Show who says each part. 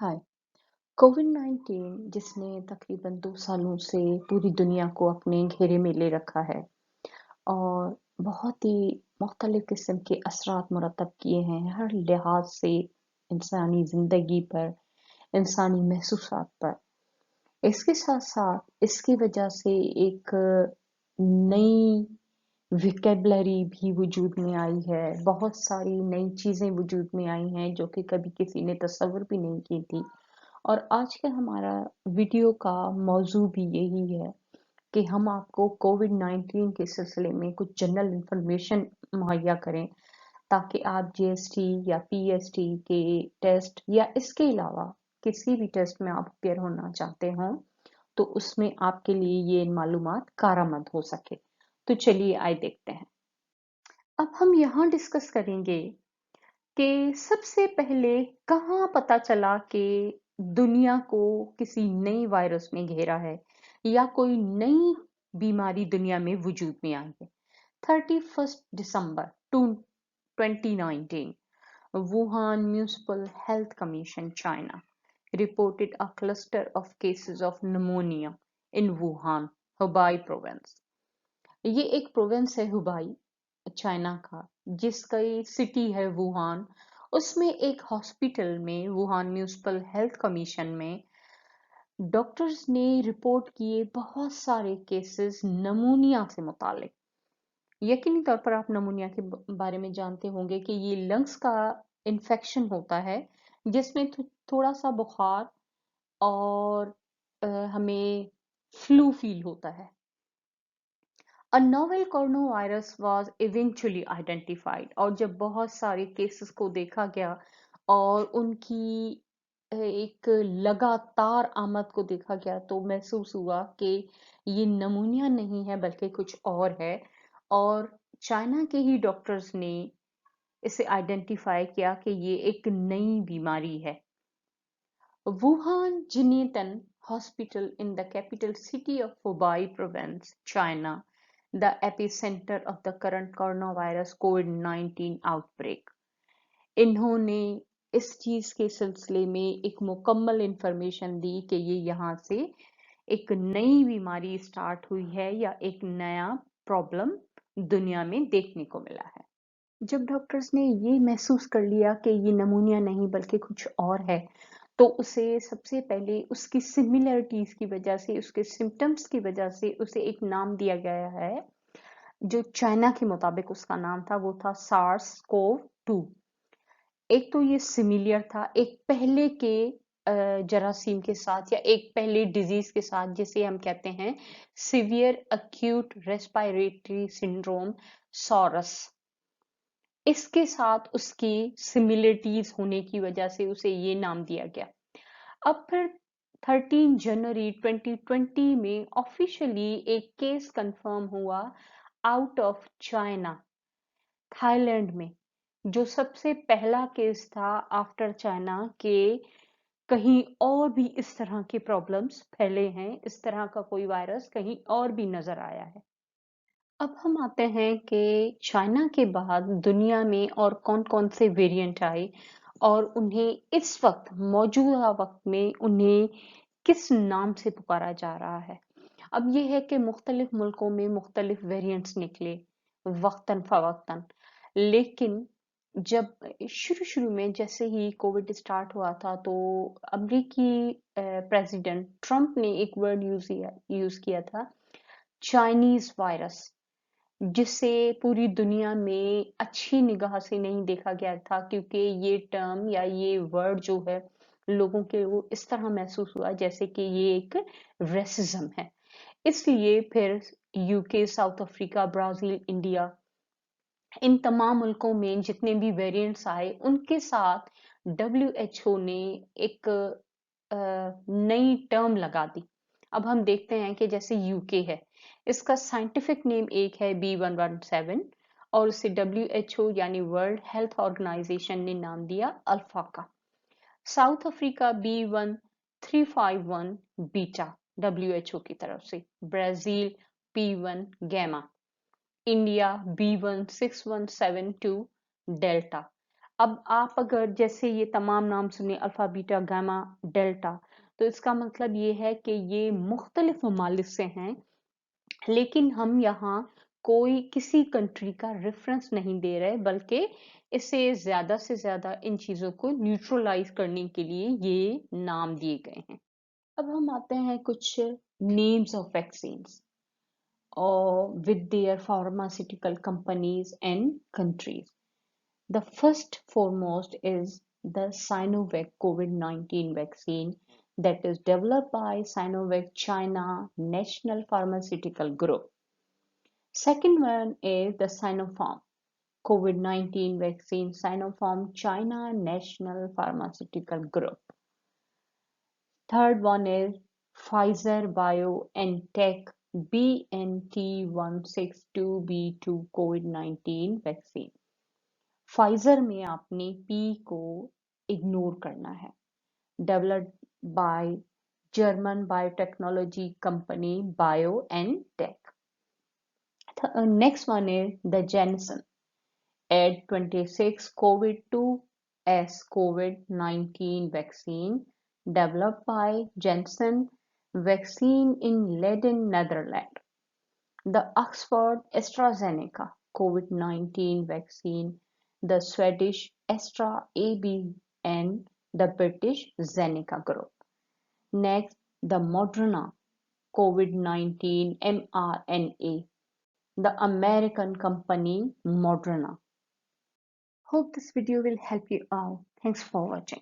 Speaker 1: हाय। कोविड-19 जिसने तकरीबन 2 सालों से पूरी दुनिया को अपने घेरे में ले रखा है और बहुत ही मुख्तलिफ किस्म के असरात मुरतब किए हैं हर लिहाज से इंसानी ज़िंदगी पर, इंसानी महसूसात पर। इसके साथ-साथ इसकी वजह से एक नई वोकैब्युलरी भी वजूद में आई है। बहुत सारी नई चीज़ें वजूद में आई हैं जो कि कभी किसी ने तसव्वुर भी नहीं की थी। और आज का हमारा वीडियो का मौजू भी यही है कि हम आपको कोविड-19 के सिलसिले में कुछ जनरल इन्फॉर्मेशन मुहैया करें ताकि आप जीएसटी या पीएसटी के टेस्ट या इसके अलावा किसी भी टेस्ट में आप अपियर होना चाहते हों तो उसमें आपके लिए ये मालूमात कारआमद हो सके। तो चलिए आइए देखते हैं। अब हम यहाँ डिस्कस करेंगे कि सबसे पहले कहाँ पता चला कि दुनिया को किसी नई वायरस ने घेरा है या कोई नई बीमारी दुनिया में वजूद में आई है। 31 दिसंबर 2019, Wuhan Municipal Health Commission, China, reported a cluster of cases of pneumonia in Wuhan, Hubei province. ये एक प्रोविंस है हुबाई चाइना का, जिसकी सिटी है वुहान। उसमें एक हॉस्पिटल में वुहान म्यूनिसिपल हेल्थ कमीशन में डॉक्टर्स ने रिपोर्ट किए बहुत सारे केसेस नमूनिया से मुतालिक। यकीनी तौर पर आप नमूनिया के बारे में जानते होंगे कि ये लंग्स का इन्फेक्शन होता है जिसमें थोड़ा सा बुखार और हमें फ्लू फील होता है। A novel coronavirus was eventually identified और जब बहुत सारे केसेस को देखा गया और उनकी एक लगातार आमद को देखा गया तो महसूस हुआ कि ये नमूनिया नहीं है बल्कि कुछ और है। और चाइना के ही डॉक्टर्स ने इसे आइडेंटिफाई किया कि ये एक नई बीमारी है। Wuhan Jinnatan Hospital in the capital city of Hubei province, China, the epicenter of the current coronavirus COVID-19 outbreak. इन्होंने इस चीज के सिलसिले में एक मुकम्मल इंफॉर्मेशन दी कि ये यहाँ से एक नई बीमारी स्टार्ट हुई है या एक नया प्रॉब्लम दुनिया में देखने को मिला है। जब डॉक्टर्स ने ये महसूस कर लिया कि ये नमूनिया नहीं बल्कि कुछ और है तो उसे सबसे पहले उसकी सिमिलरिटीज की वजह से, उसके सिम्टम्स की वजह से उसे एक नाम दिया गया है जो चाइना के मुताबिक उसका नाम था, वो था सार्स कोव 2। एक तो ये सिमिलियर था एक पहले के जरासीम के साथ या एक पहले डिजीज के साथ जिसे हम कहते हैं severe acute respiratory syndrome sorus. इसके साथ उसकी सिमिलरिटीज होने की वजह से उसे ये नाम दिया गया। अब फिर 13 जनवरी 2020 में ऑफिशियली एक केस कंफर्म हुआ आउट ऑफ चाइना, थाईलैंड में, जो सबसे पहला केस था आफ्टर चाइना के कहीं और भी इस तरह के प्रॉब्लम्स फैले हैं, इस तरह का कोई वायरस कहीं और भी नजर आया है। अब हम आते हैं कि चाइना के बाद दुनिया में और कौन-कौन से वेरिएंट आए और उन्हें इस वक्त मौजूदा वक्त में उन्हें किस नाम से पुकारा जा रहा है। अब ये है कि मुख्तलिफ मुल्कों में मुख्तलिफ वेरिएंट्स निकले वक्तन फवक्तन, लेकिन जब शुरू-शुरू में जैसे ही कोविड स्टार्ट हुआ था तो अमेरिकी प्रेसिडेंट ट्रंप ने एक वर्ड यूज किया था, चाइनीज वायरस, जिसे पूरी दुनिया में अच्छी निगाह से नहीं देखा गया था क्योंकि ये टर्म या ये वर्ड जो है लोगों के वो इस तरह महसूस हुआ जैसे कि ये एक रेसिज्म है। इसलिए फिर UK, South Africa, Brazil, India, इन तमाम मुल्कों में जितने भी वेरिएंट्स आए उनके साथ डब्ल्यूएचओ ने एक नई टर्म लगा दी। अब हम देखते हैं कि जैसे यूके है, इसका साइंटिफिक नेम एक है B117 और उसे डब्ल्यूएचओ यानी वर्ल्ड हेल्थ ऑर्गेनाइजेशन ने नाम दिया अल्फा का। South Africa B1351 beta WHO की तरफ से, Brazil P1 gamma, India B16172 delta. अब आप अगर जैसे ये तमाम नाम सुने अल्फा बीटा गामा डेल्टा, तो इसका मतलब ये है कि ये मुख्तलिफ ममालिक से हैं, लेकिन हम यहाँ कोई किसी कंट्री का रेफरेंस नहीं दे रहे, बल्कि इसे ज्यादा से ज्यादा इन चीजों को न्यूट्रलाइज करने के लिए ये नाम दिए गए हैं। अब हम आते हैं कुछ names of vaccines or with their pharmaceutical companies and countries. The first foremost is the Sinovac COVID-19 vaccine that is developed by Sinovac China National Pharmaceutical Group. Second one is the Sinopharm COVID-19 vaccine, Sinopharm China National Pharmaceutical Group. Third one is Pfizer BioNTech BNT162b2 COVID-19 vaccine. Pfizer में आपने P को ignore करना है. Developed by German biotechnology company BioNTech. Next one is the Janssen Ad26 COVID-2S COVID-19 vaccine developed by Janssen Vaccine in Leiden, Netherlands. The Oxford AstraZeneca COVID-19 vaccine, the Swedish Astra AB, and the British Zeneca Group. Next, the Moderna COVID-19 mRNA, the American company Moderna. Hope this video will help you out. Thanks for watching.